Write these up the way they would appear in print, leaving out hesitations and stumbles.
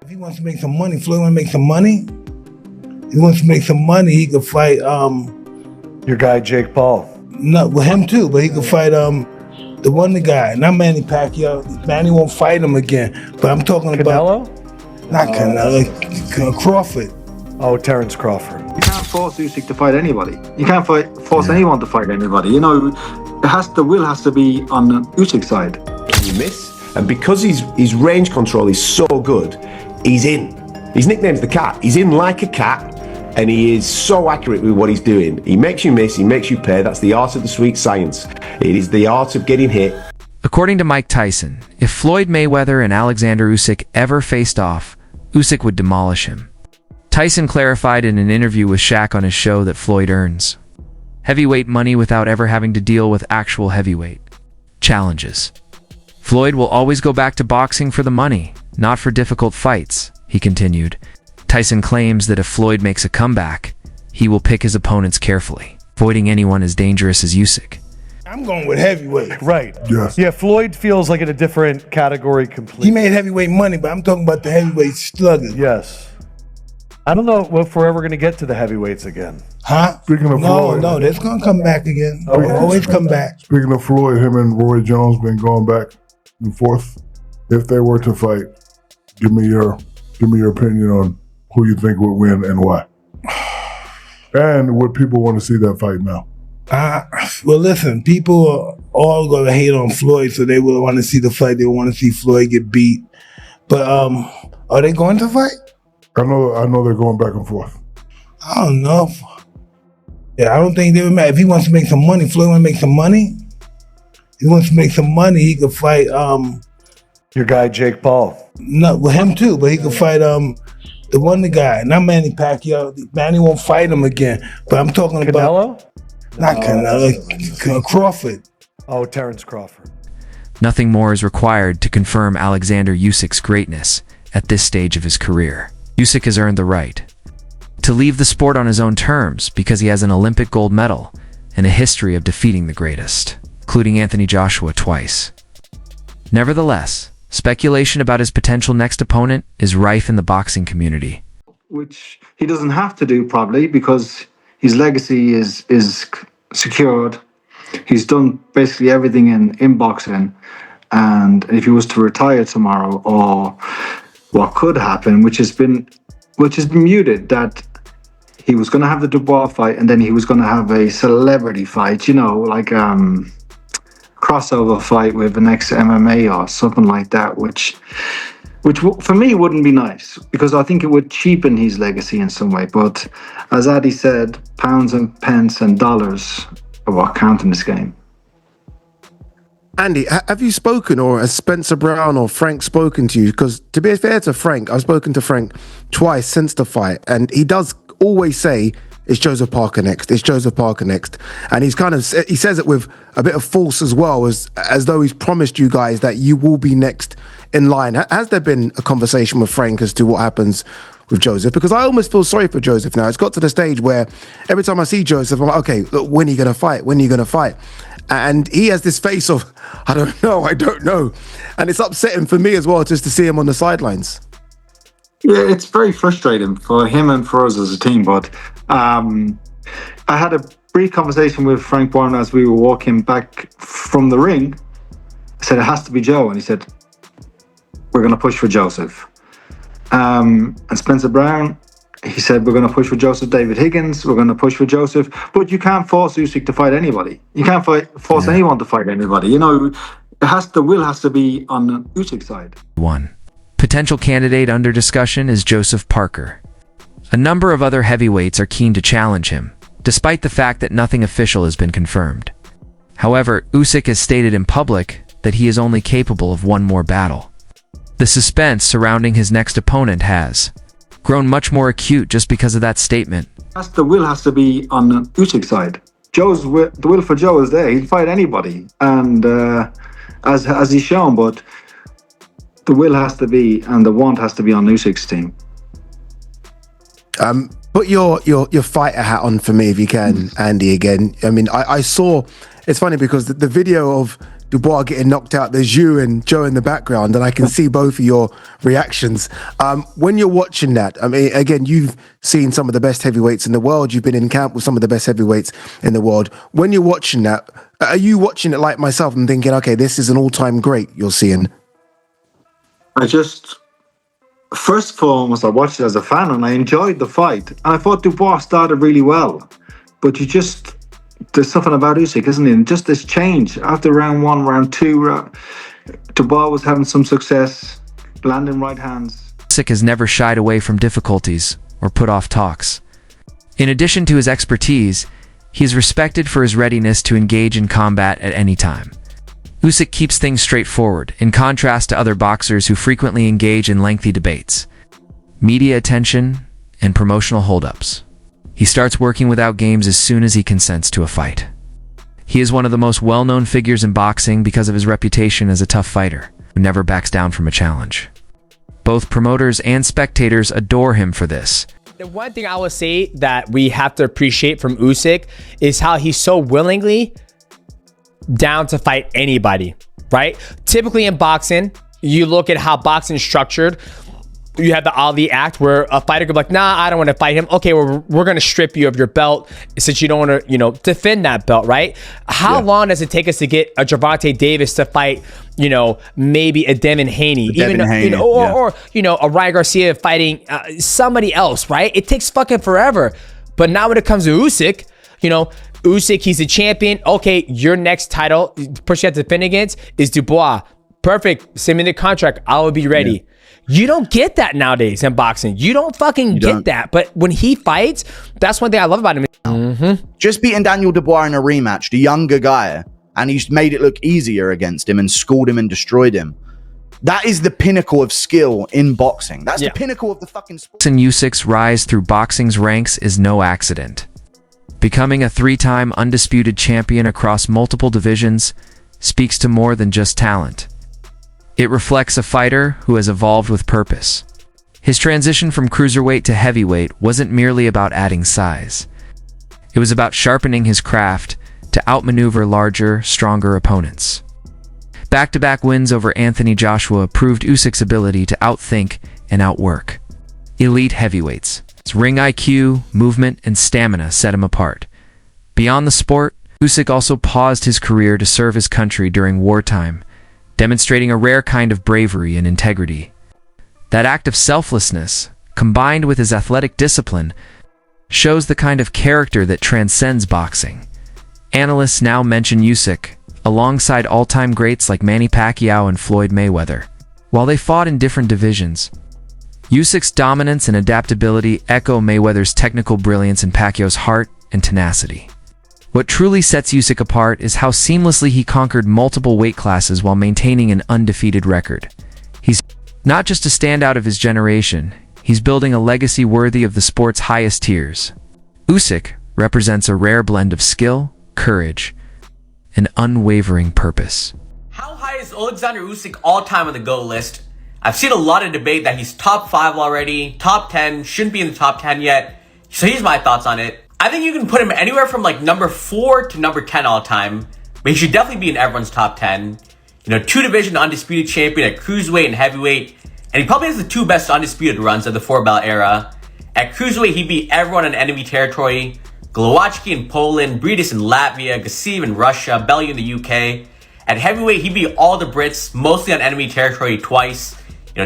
If he wants to make some money, Floyd want to make some money. If he wants to make some money, he could fight your guy Jake Paul. No, with him too, but he could fight the one guy, not Manny Pacquiao. Manny won't fight him again. But I'm talking Canelo? About not Canelo, Crawford. Oh, Terrence Crawford. You can't force Usyk to fight anybody. You can't force anyone to fight anybody. You know, the will has to be on Usyk's side. You miss, and because his range control is so good, he's in. His nickname's the cat. He's in like a cat, and he is so accurate with what he's doing. He makes you miss, he makes you pay. That's the art of the sweet science. It is the art of getting hit. According to Mike Tyson, if Floyd Mayweather and Oleksandr Usyk ever faced off, Usyk would demolish him. Tyson clarified in an interview with Shaq on his show that Floyd earns heavyweight money without ever having to deal with actual heavyweight challenges. Floyd will always go back to boxing for the money, not for difficult fights, he continued. Tyson claims that if Floyd makes a comeback, he will pick his opponents carefully, avoiding anyone as dangerous as Usyk. I'm going with heavyweight. Right. Yes. Yeah, Floyd feels like in a different category completely. He made heavyweight money, but I'm talking about the heavyweight sluggers. Yes. I don't know if we're ever going to get to the heavyweights again. Huh? Speaking of Floyd. No, that's going to come back again. Okay. Always come back. Speaking of Floyd, him and Roy Jones been going back and forth. If they were to fight, give me your opinion on who you think would win and why. And would people want to see that fight now? Well, listen, people are all going to hate on Floyd, so they will want to see the fight. They want to see Floyd get beat. But are they going to fight? I know they're going back and forth. I don't know. Yeah, I don't think they would matter. If he wants to make some money, Floyd want to make some money. If he wants to make some money, he could fight your guy Jake Paul. No, with him too, but he could fight the one guy, not Manny Pacquiao. Manny won't fight him again. But I'm talking Canelo? about not Canelo, Crawford. Oh, Terrence Crawford. Nothing more is required to confirm Oleksandr Usyk's greatness at this stage of his career. Usyk has earned the right to leave the sport on his own terms because he has an Olympic gold medal and a history of defeating the greatest, including Anthony Joshua twice. Nevertheless, speculation about his potential next opponent is rife in the boxing community. Which he doesn't have to do probably because his legacy is secured. He's done basically everything in boxing. And if he was to retire tomorrow, or what could happen, which has been muted, that he was going to have the Dubois fight and then he was going to have a celebrity fight, like crossover fight with an ex-MMA or something like that, which for me wouldn't be nice because I think it would cheapen his legacy in some way. But as Addy said, pounds and pence and dollars are what count in this game. Andy, have you spoken, or has Spencer Brown or Frank spoken to you? Because to be fair to Frank, I've spoken to Frank twice since the fight, and he does always say, it's Joseph Parker next, it's Joseph Parker next. And he says it with a bit of force as well, as though he's promised you guys that you will be next in line. Has there been a conversation with Frank as to what happens with Joseph? Because I almost feel sorry for Joseph now. It's got to the stage where every time I see Joseph, I'm like, okay, look, when are you going to fight? When are you going to fight? And he has this face of, I don't know. And it's upsetting for me as well just to see him on the sidelines. Yeah, it's very frustrating for him and for us as a team. But I had a brief conversation with Frank Warren as we were walking back from the ring. I said, it has to be Joe. And he said, we're going to push for Joseph. And Spencer Brown, he said, we're going to push for Joseph. David Higgins, we're going to push for Joseph. But you can't force Usyk to fight anybody. You can't force anyone to fight anybody. The will has to be on Usyk's side. One potential candidate under discussion is Joseph Parker. A number of other heavyweights are keen to challenge him, despite the fact that nothing official has been confirmed. However, Usyk has stated in public that he is only capable of one more battle. The suspense surrounding his next opponent has grown much more acute just because of that statement. The will has to be on Usyk's side. The will for Joe is there. He'd fight anybody, and as he's shown. But the will has to be, and the want has to be on Usyk's team. Put your fighter hat on for me if you can, Andy. Again, I mean, I saw. It's funny because the video of Dubois getting knocked out, there's you and Joe in the background, and I can see both of your reactions. When you're watching that, I mean, again, you've seen some of the best heavyweights in the world. You've been in camp with some of the best heavyweights in the world. When you're watching that, are you watching it like myself and thinking, okay, this is an all-time great you're seeing? First and foremost, I watched it as a fan and I enjoyed the fight. And I thought Dubois started really well. But there's something about Usyk, isn't it? And just this change after round 1, round 2, Dubois was having some success, landing right hands. Usyk has never shied away from difficulties or put off talks. In addition to his expertise, he is respected for his readiness to engage in combat at any time. Usyk keeps things straightforward, in contrast to other boxers who frequently engage in lengthy debates, media attention, and promotional holdups. He starts working without games as soon as he consents to a fight. He is one of the most well-known figures in boxing because of his reputation as a tough fighter who never backs down from a challenge. Both promoters and spectators adore him for this. The one thing I would say that we have to appreciate from Usyk is how he's so willingly down to fight anybody, right? Typically in boxing, you look at how boxing is structured. You have the Ali Act where a fighter could be like, nah, I don't want to fight him. Okay, we're going to strip you of your belt since you don't want to, defend that belt, right? How long does it take us to get a Gervonta Davis to fight, maybe a Devin Haney, or a Ryan Garcia fighting somebody else, right? It takes fucking forever. But now when it comes to Usyk, Usyk, he's a champion. Okay, your next title, person you have to defend against is Dubois. Perfect. Send me the contract. I will be ready. Yeah. You don't get that nowadays in boxing. You don't fucking get that. But when he fights, that's one thing I love about him. Mm-hmm. Just beating Daniel Dubois in a rematch, the younger guy, and he's made it look easier against him and schooled him and destroyed him. That is the pinnacle of skill in boxing. That's the pinnacle of the fucking sport. Usyk's rise through boxing's ranks is no accident. Becoming a 3-time undisputed champion across multiple divisions speaks to more than just talent. It reflects a fighter who has evolved with purpose. His transition from cruiserweight to heavyweight wasn't merely about adding size. It was about sharpening his craft to outmaneuver larger, stronger opponents. Back-to-back wins over Anthony Joshua proved Usyk's ability to outthink and outwork elite heavyweights. His ring IQ, movement, and stamina set him apart. Beyond the sport, Usyk also paused his career to serve his country during wartime, demonstrating a rare kind of bravery and integrity. That act of selflessness, combined with his athletic discipline, shows the kind of character that transcends boxing. Analysts now mention Usyk alongside all-time greats like Manny Pacquiao and Floyd Mayweather. While they fought in different divisions, Usyk's dominance and adaptability echo Mayweather's technical brilliance and Pacquiao's heart and tenacity. What truly sets Usyk apart is how seamlessly he conquered multiple weight classes while maintaining an undefeated record. He's not just a standout of his generation, he's building a legacy worthy of the sport's highest tiers. Usyk represents a rare blend of skill, courage, and unwavering purpose. How high is Oleksandr Usyk all-time on the GOAT list? I've seen a lot of debate that he's top 5 already, top 10, shouldn't be in the top 10 yet. So here's my thoughts on it. I think you can put him anywhere from like number 4 to number 10 all time, but he should definitely be in everyone's top 10. 2-division undisputed champion at cruiserweight and heavyweight, and he probably has the 2 best undisputed runs of the 4-belt era. At cruiserweight, he beat everyone in enemy territory: Glowacki in Poland, Briedis in Latvia, Gassiv in Russia, Bellew in the UK. At heavyweight, he beat all the Brits, mostly on enemy territory twice.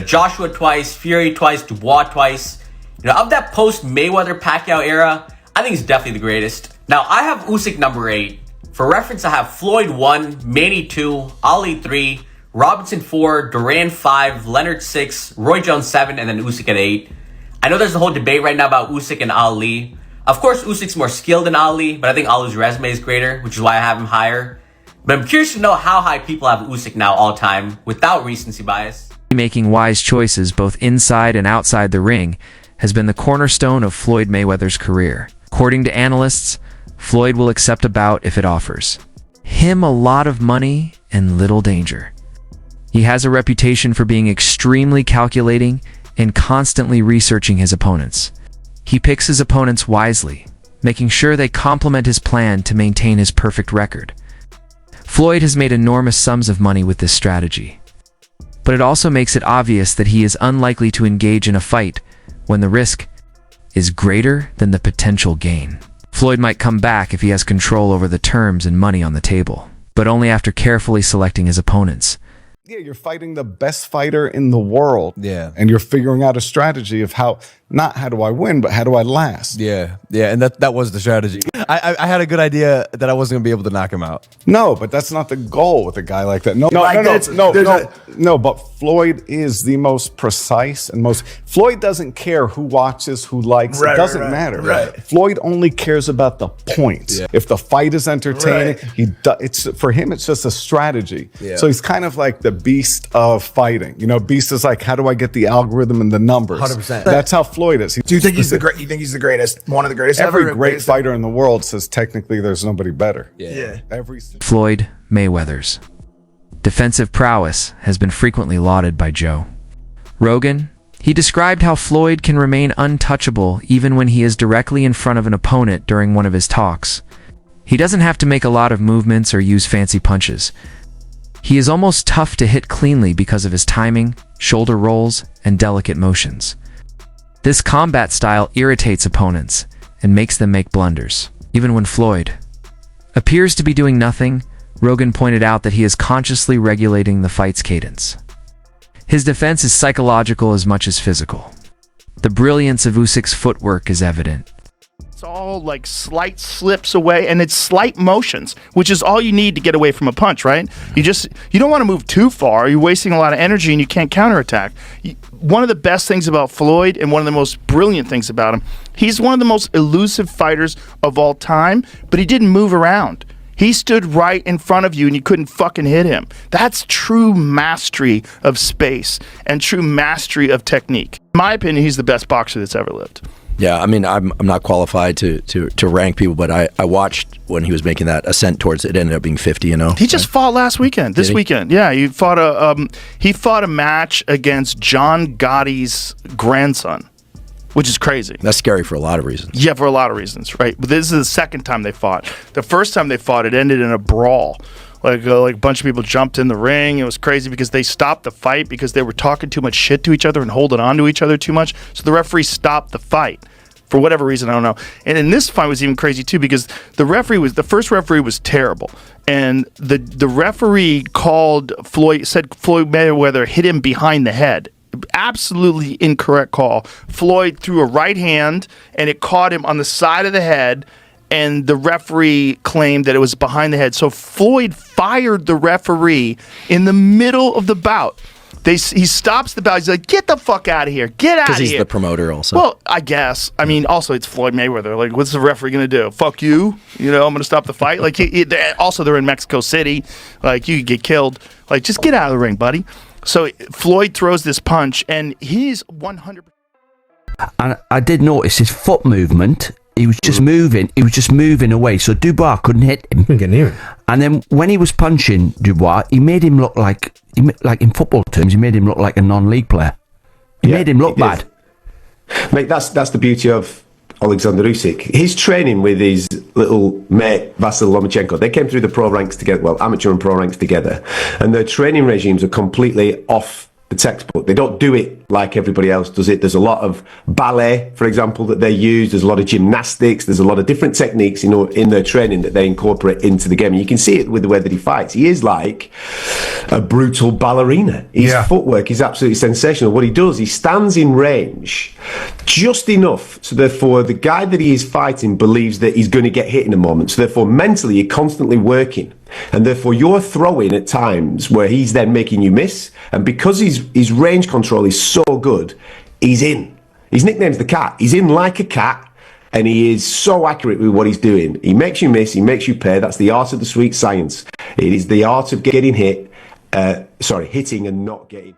Joshua twice, Fury twice, Dubois twice. Of that post-Mayweather Pacquiao era, I think he's definitely the greatest. Now, I have Usyk number 8. For reference, I have Floyd 1, Manny 2, Ali 3, Robinson 4, Duran 5, Leonard 6, Roy Jones 7, and then Usyk at 8. I know there's a whole debate right now about Usyk and Ali. Of course, Usyk's more skilled than Ali, but I think Ali's resume is greater, which is why I have him higher. But I'm curious to know how high people have Usyk now all time, without recency bias. Making wise choices both inside and outside the ring has been the cornerstone of Floyd Mayweather's career. According to analysts, Floyd will accept a bout if it offers him a lot of money and little danger. He has a reputation for being extremely calculating and constantly researching his opponents. He picks his opponents wisely, making sure they complement his plan to maintain his perfect record. Floyd has made enormous sums of money with this strategy, but it also makes it obvious that he is unlikely to engage in a fight when the risk is greater than the potential gain. Floyd might come back if he has control over the terms and money on the table, but only after carefully selecting his opponents. Yeah, you're fighting the best fighter in the world. Yeah. And you're figuring out a strategy of not how do I win, but how do I last? Yeah, and that was the strategy. I had a good idea that I wasn't going to be able to knock him out. No, but that's not the goal with a guy like that. No, but Floyd is the most precise and Floyd doesn't care who watches, who likes. It doesn't matter. Right. Floyd only cares about the points. Yeah. If the fight is entertaining, for him, it's just a strategy. Yeah. So he's kind of like the beast of fighting. Beast is like, how do I get the algorithm and the numbers? 100%. That's how Floyd is. Do you think he's the great? You think he's the greatest? One of the greatest Every ever? great fighter in the world says technically there's nobody better. Yeah. Floyd Mayweather's defensive prowess has been frequently lauded by Joe Rogan. He described how Floyd can remain untouchable even when he is directly in front of an opponent during one of his talks. He doesn't have to make a lot of movements or use fancy punches. He is almost tough to hit cleanly because of his timing, shoulder rolls, and delicate motions. This combat style irritates opponents and makes them make blunders. Even when Floyd appears to be doing nothing, Rogan pointed out that he is consciously regulating the fight's cadence. His defense is psychological as much as physical. The brilliance of Usyk's footwork is evident. It's all like slight slips away, and it's slight motions, which is all you need to get away from a punch, right? You don't want to move too far. You're wasting a lot of energy, and you can't counterattack. One of the best things about Floyd, and one of the most brilliant things about him, he's one of the most elusive fighters of all time, but he didn't move around. He stood right in front of you, and you couldn't fucking hit him. That's true mastery of space and true mastery of technique. In my opinion, he's the best boxer that's ever lived. Yeah, I mean, I'm not qualified to rank people, but I watched when he was making that ascent towards it. Ended up being 50. He just fought last weekend. This weekend, yeah, he fought a match against John Gotti's grandson, which is crazy. That's scary for a lot of reasons. Yeah, for a lot of reasons, right? But this is the second time they fought. The first time they fought, it ended in a brawl. Like a bunch of people jumped in the ring. It was crazy because they stopped the fight because they were talking too much shit to each other and holding on to each other too much. So the referee stopped the fight for whatever reason, I don't know. And in this fight was even crazy too because the first referee was terrible, and the referee said Floyd Mayweather hit him behind the head. Absolutely incorrect call. Floyd threw a right hand and it caught him on the side of the head, and the referee claimed that it was behind the head. So Floyd fired the referee in the middle of the bout. He stops the bout. He's like, "Get the fuck out of here! Get out of here!" Because he's the promoter, also. Well, I guess. I mean, also it's Floyd Mayweather. Like, what's the referee gonna do? Fuck you! I'm gonna stop the fight. Like, also they're in Mexico City. Like, you could get killed. Like, just get out of the ring, buddy. So Floyd throws this punch, and he's 100%. And I did notice his foot movement. He was just moving. He was just moving away, so Dubois couldn't hit him. Couldn't get near him. And then when he was punching Dubois, he made him look like in football terms, he made him look like a non-league player. He made him look bad. Mate, that's the beauty of Oleksandr Usyk. His training with his little mate Vasil Lomachenko, they came through the pro ranks together, well, amateur and pro ranks together, and their training regimes are completely off the textbook. They don't do it like everybody else does it. There's a lot of ballet, for example, that they use. There's a lot of gymnastics. There's a lot of different techniques, in their training that they incorporate into the game. And you can see it with the way that he fights. He is like a brutal ballerina. His footwork is absolutely sensational. What he does, he stands in range just enough, so therefore the guy that he is fighting believes that he's going to get hit in a moment. So therefore mentally you're constantly working, and therefore you're throwing at times where he's then making you miss. And because his range control is so good, he's in. His nickname's the cat. He's in like a cat, and he is so accurate with what he's doing. He makes you miss, he makes you pay. That's the art of the sweet science. It is the art of getting hitting and not getting.